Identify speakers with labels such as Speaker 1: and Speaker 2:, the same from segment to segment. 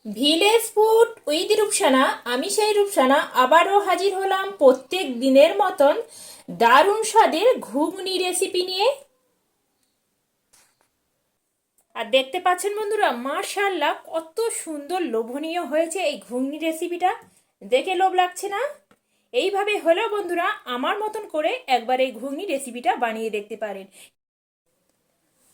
Speaker 1: Village food with Rupsana. আমি সেই রূপসানা আবারও হাজির হলাম প্রত্যেক দিনের মতন দারুণ স্বাদের ঘুগনি রেসিপি নিয়ে। আর দেখতে পাচ্ছেন বন্ধুরা, মাশাআল্লাহ কত সুন্দর লোভনীয় হয়েছে এই ঘুগনি রেসিপিটা। দেখে লোভ লাগছে না? এইভাবে হলেও বন্ধুরা আমার মতন করে একবার এই ঘুগনি রেসিপিটা বানিয়ে দেখতে পারেন।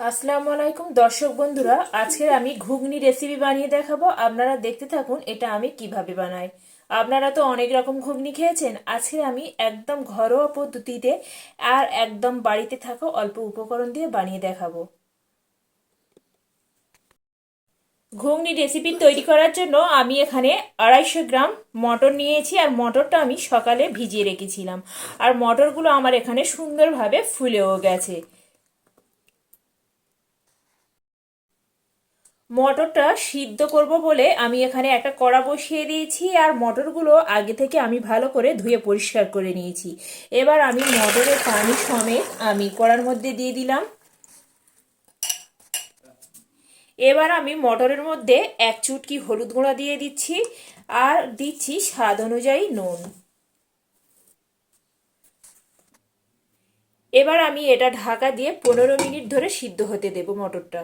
Speaker 1: আসসালামু আলাইকুম দর্শক বন্ধুরা, আজকে আমি ঘুগনি রেসিপি বানিয়ে দেখাবো। আপনারা দেখতে থাকুন এটা আমি কিভাবে বানাই। আপনারা তো অনেক রকম ঘুগনি খেয়েছেন, আজকে আমি একদম ঘরোয়া পদ্ধতিতে আর একদম বাড়িতে থাকা অল্প উপকরণ দিয়ে বানিয়ে দেখাবো। ঘুগনি রেসিপি তৈরি করার জন্য আমি এখানে 250 গ্রাম মটর নিয়েছি, আর মটরটা আমি সকালে ভিজিয়ে রেখেছিলাম, আর মটরগুলো আমার এখানে সুন্দরভাবে ফুলেও গেছে। মটরটা সিদ্ধ করব বলে আমি এখানে একটা কড়া বসিয়ে দিয়েছি, আর মটরগুলো আগে থেকে আমি ভালো করে ধুয়ে পরিষ্কার করে নিয়েছি। এবার আমি মটরের পানি সমেত আমি কড়ার মধ্যে দিয়ে দিলাম। এবার আমি মটরের মধ্যে 1 চুটকি হলুদ গুঁড়া দিয়ে দিচ্ছি, আর দিচ্ছি স্বাদ অনুযায়ী নুন। এবার আমি এটা ঢাকা দিয়ে 15 মিনিট ধরে সিদ্ধ হতে দেব মটরটা।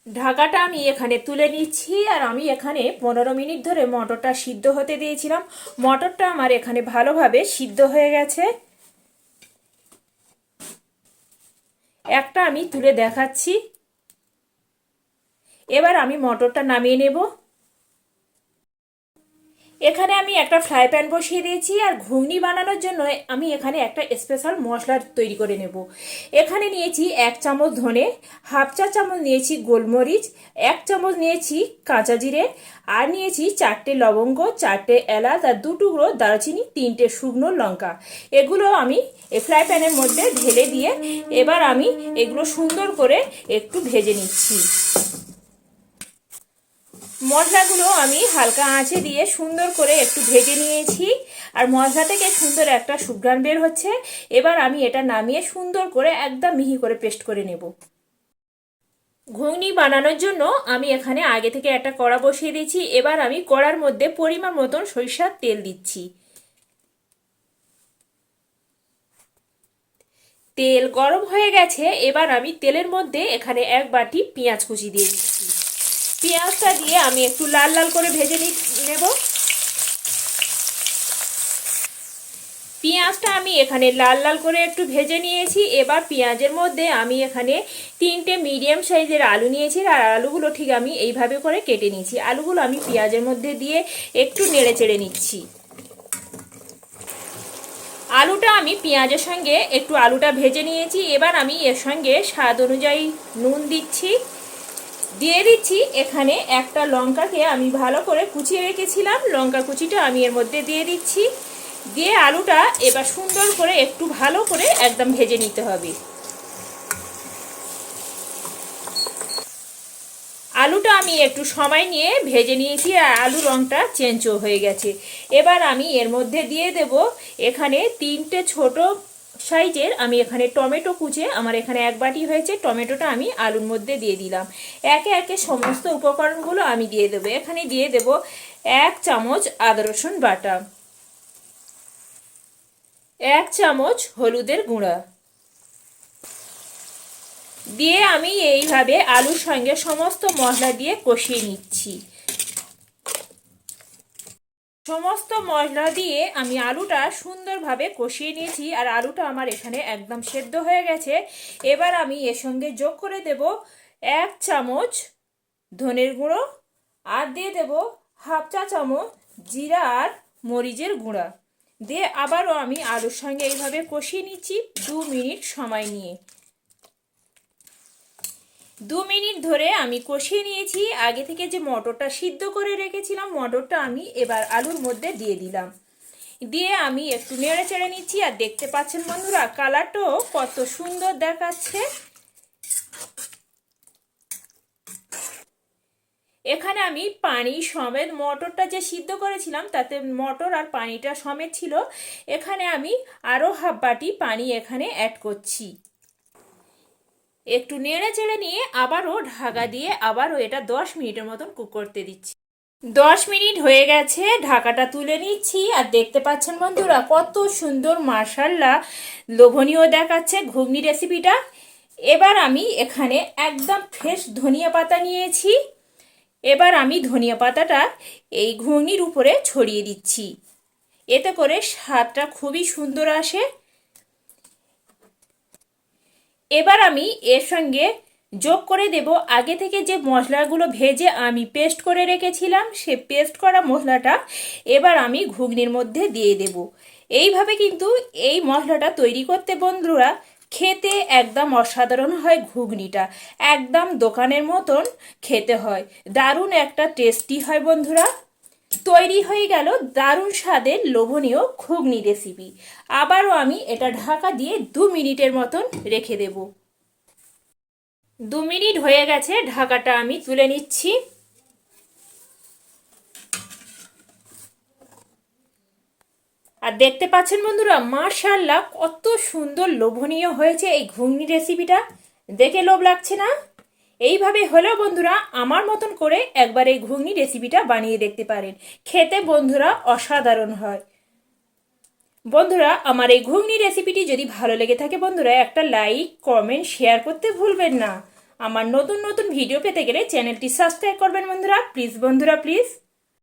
Speaker 1: ঢাকাটা আমি এখানে তুলে নিচ্ছি, আর আমি এখানে 15 মিনিট ধরে মটরটা সিদ্ধ হতে দিয়েছিলাম। মটরটা আমার এখানে ভালোভাবে সিদ্ধ হয়ে গেছে। একটা আমি তুলে দেখাচ্ছি। এবার আমি মটরটা নামিয়ে নেব। এখানে আমি একটা ফ্রাই প্যান বসিয়ে দিয়েছি, আর ঘুগনি বানানোর জন্য আমি এখানে একটা স্পেশাল মশলা তৈরি করে নেব। এখানে নিয়েছি 1 চামচ ধনে, হাফ চা চামচ নিয়েছি গোলমরিচ, 1 চামচ নিয়েছি কাঁচা জিরে, আর নিয়েছি 4টে লবঙ্গ, 4টে এলাচ, আর 2 টুকরো দারচিনি, 3টে শুকনো লঙ্কা। এগুলো আমি এই ফ্রাই প্যানের মধ্যে ঢেলে দিয়ে এবার আমি এগুলো সুন্দর করে একটু ভেজে নিচ্ছি। মশলাগুলো আমি হালকা আঁচে দিয়ে সুন্দর করে একটু ভেজে নিয়েছি, আর মশলা থেকে সুন্দর একটা সুঘ্রাণ বের হচ্ছে। এবার আমি এটা নামিয়ে সুন্দর করে একদম মিহি করে পেস্ট করে নেব। ঘুগনি বানানোর জন্য আমি এখানে আগে থেকে একটা কড়া বসিয়ে দিয়েছি। এবার আমি কড়ার মধ্যে পরিমাণ মতন সরিষার তেল দিচ্ছি। তেল গরম হয়ে গেছে, এবার আমি তেলের মধ্যে এখানে 1 বাটি পেঁয়াজ কুচি দিয়ে দিচ্ছি। পেঁয়াজটা দিয়ে আমি একটু লাল লাল করে ভেজে নেব। পেঁয়াজটা আমি এখানে লাল লাল করে একটু ভেজে নিয়েছি। এবার পেঁয়াজের মধ্যে আমি এখানে 3টে মিডিয়াম সাইজের আলু নিয়েছি, আর আলুগুলো ঠিক আমি এইভাবে করে কেটে নিয়েছি। আলুগুলো আমি পেঁয়াজের মধ্যে দিয়ে একটু নেড়ে চেড়ে নিচ্ছি। আলুটা আমি পেঁয়াজের সঙ্গে একটু আলুটা ভেজে নিয়েছি। এবার আমি এর সঙ্গে স্বাদ অনুযায়ী নুন দিচ্ছি। দিয়ে দিচ্ছি এখানে একটা লঙ্কাকে আমি ভালো করে কুচিয়ে রেখেছিলাম, লঙ্কা কুচিটা আমি এর মধ্যে দিয়ে দিচ্ছি। দিয়ে আলুটা এবার সুন্দর করে একটু ভালো করে একদম ভেজে নিতে হবে। আলুটা আমি একটু সময় নিয়ে ভেজে নিয়েছি, আর আলু রঙটা চেঞ্জও হয়ে গেছে। এবার আমি এর মধ্যে দিয়ে দেব এখানে 3টে ছোট সাইজের আমি এখানে টমেটো কুচে, আমার এখানে 1 বাটি হয়েছে। টমেটোটা আমি আলুর মধ্যে দিয়ে দিলাম। একে একে সমস্ত উপকরণগুলো আমি দিয়ে দেবো। এখানে দিয়ে দেব 1 চামচ আদা রসুন বাটা, 1 চামচ হলুদের গুঁড়া দিয়ে আমি এইভাবে আলুর সঙ্গে সমস্ত মশলা দিয়ে কষিয়ে নিচ্ছি। সমস্ত মশলা দিয়ে আমি আলুটা সুন্দরভাবে কষিয়ে নিয়েছি, আর আলুটা আমার এখানে একদম সেদ্ধ হয়ে গেছে। এবার আমি এর সঙ্গে যোগ করে দেব 1 চামচ ধনের গুঁড়ো, আর দিয়ে দেব হাফ চা চামচ জিরা আর মরিচের গুঁড়া দিয়ে আবারও আমি আলুর সঙ্গে এইভাবে কষিয়ে নিচ্ছি 2 মিনিট সময় নিয়ে। 2 মিনিট ধরে আমি কষিয়ে নিয়েছি। আগে থেকে যে মটরটা সিদ্ধ করে রেখেছিলাম, মটরটা আমি এবার আলুর মধ্যে দিয়ে দিলাম। দিয়ে আমি একটু নেড়ে চেড়ে নিচ্ছি, আর দেখতে পাচ্ছেন বন্ধুরা কালারটাও কত সুন্দর দেখাচ্ছে। এখানে আমি পানি সমেত মটরটা যে সিদ্ধ করেছিলাম তাতে মটর আর পানিটা সমেত ছিল। এখানে আমি আরও হাফ বাটি পানি এখানে অ্যাড করছি। একটু নেড়ে চেড়ে নিয়ে আবারও ঢাকা দিয়ে আবারও এটা 10 মিনিটের মতন কুক করতে দিচ্ছি। 10 মিনিট হয়ে গেছে, ঢাকাটা তুলে নিচ্ছি। আর দেখতে পাচ্ছেন বন্ধুরা কত সুন্দর মাশাআল্লাহ লোভনীয় দেখাচ্ছে ঘুগনি রেসিপিটা। এবার আমি এখানে একদম ফ্রেশ ধনিয়া পাতা নিয়েছি। এবার আমি ধনিয়া পাতাটা এই ঘুগনির উপরে ছড়িয়ে দিচ্ছি, এতে করে স্বাদটা খুবই সুন্দর আসে। এবার আমি এর সঙ্গে যোগ করে দেব আগে থেকে যে মশলাগুলো ভেজে আমি পেস্ট করে রেখেছিলাম, সে পেস্ট করা মশলাটা এবার আমি ঘুগনির মধ্যে দিয়ে দেব। এইভাবে কিন্তু এই মশলাটা তৈরি করতে বন্ধুরা খেতে একদম অসাধারণ হয়। ঘুগনিটা একদম দোকানের মতন খেতে হয়, দারুণ একটা টেস্টি হয় বন্ধুরা। তৈরি হয়ে গেল দারুণ স্বাদের লোভনীয় ঘুগনি রেসিপি। আবারও আমি এটা ঢাকা দিয়ে 2 মিনিটের মতন রেখে দেব। 2 মিনিট হয়ে গেছে, ঢাকাটা আমি তুলে নিচ্ছি। আর দেখতে পাচ্ছেন বন্ধুরা মাশাআল্লাহ কত সুন্দর লোভনীয় হয়েছে এই ঘুগনি রেসিপিটা, দেখে লোভ লাগছে না? এইভাবে হলেও বন্ধুরা আমার মতন করে একবার এই ঘুগনি রেসিপিটা বানিয়ে দেখতে পারেন, খেতে বন্ধুরা অসাধারণ হয়। বন্ধুরা আমার এই ঘুগনি রেসিপিটি যদি ভালো লেগে থাকে বন্ধুরা একটা লাইক কমেন্ট শেয়ার করতে ভুলবেন না। আমার নতুন নতুন ভিডিও পেতে গেলে চ্যানেলটি সাবস্ক্রাইব করবেন বন্ধুরা, প্লিজ বন্ধুরা প্লিজ।